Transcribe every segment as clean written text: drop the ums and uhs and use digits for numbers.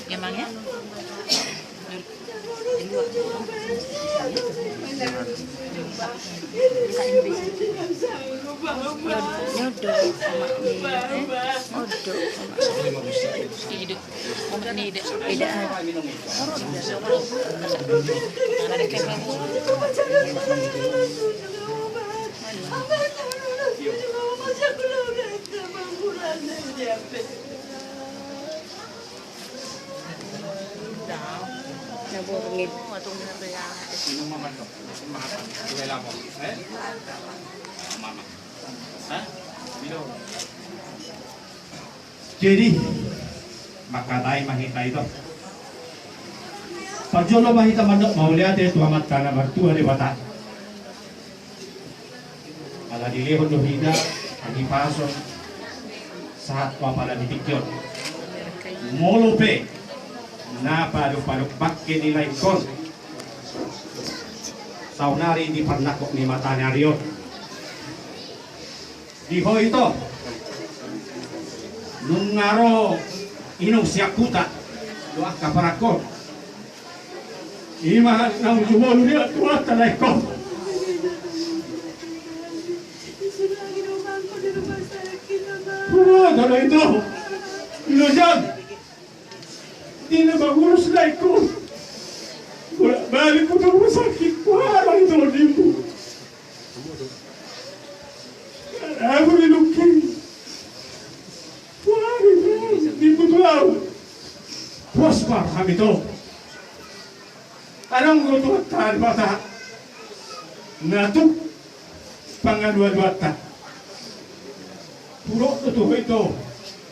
Emangnya? Jadi makatai mahita itu pajolo mahita mandok mau lihat itu amat karena mertua di bata ala dilehon dohida agi pason saat wapala dipikir molupe na paru-paru pakai nilai kon saunari di pernakok ni matanya Rio di ho itu nungaro inong siyakuta doa kaparakon ima nang jumolo dia tua talay ko wah kalau itu ilusan di na bagurus lay ko wala balik ko ng masakit wala ito limu ako nilukin Prosper kami itu. Anong gutuat tahan bata? Natuk pangadua-dua ta. Puro tutuh itu.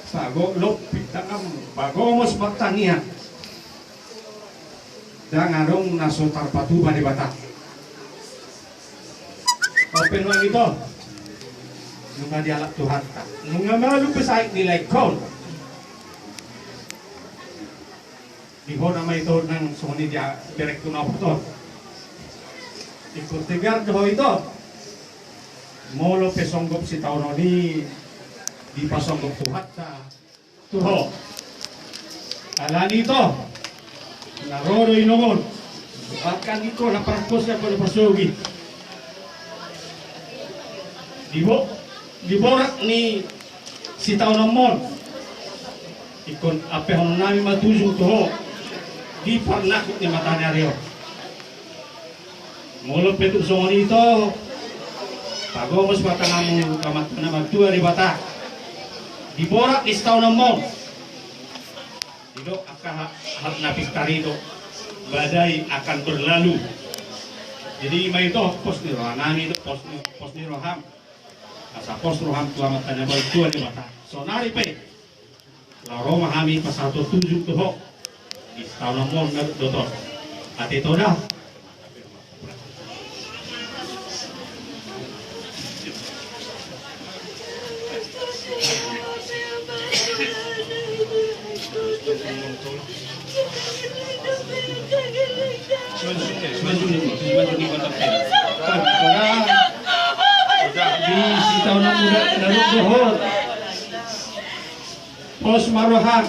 Sago lop pitakam bagomos matania. Dangarong nasotar patuba di bata. Open lang ito. Nung dialak Tuhan ta. Nung malu pesait nilai kon. Iho nama itu nang soni dia direct to napoto. Ikut tegar doh itu. Molo pesonggop si tahun ini di pasonggop Tuhan ta. Tuho. Alani itu. Narodo inongon. Bahkan itu na perkosnya pada persogi. Diborak ni si tahun nomor. Ikon ape hono nami matuju tuho. Di pernakut ni matanya Rio. Mulut petuk songoni itu pagomos batanamu kamat nama tua di bata diborak di setahun nomor itu akan hak napis tari itu badai akan berlalu jadi ima itu pos di rohanami itu pos di roham asa pos roham tua matanya tua di bata sonari pe la roma hami pasal 7 tuh di tahun nomor dotor ati toda di si tahun muda daruk dohor pos marohan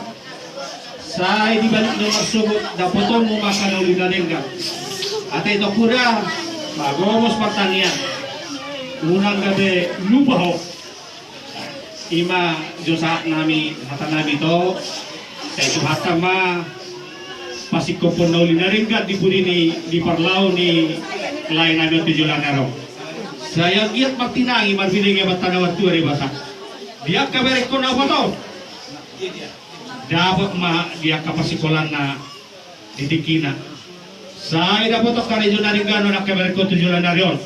saya dibalik nomor subut dapoton mo makan uli darengan ate itu kuda bagomos pertanian unang gabe lubaho ima josa nami hata nami to saya itu hata ma pasik kopon uli darengan di budi di parlau ni lain nami tujulan ero saya giat martinangi marbilingi batana waktu hari bata dia kabarek ko na foto dapat mah dia kapasikolan na didikina saya dapat to karejo na ringano na kabar ko tujulan na riyon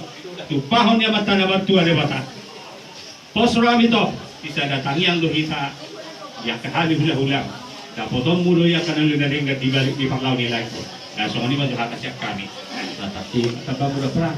tu pahon niya mata na bartua de bata pos rami to bisa datangi ang lohita ya kahali hula-hula dapat to mulo ya kanang na ringga di balik di panglaw nila ko na so ni ba hata siya kami tatati tabamu da pra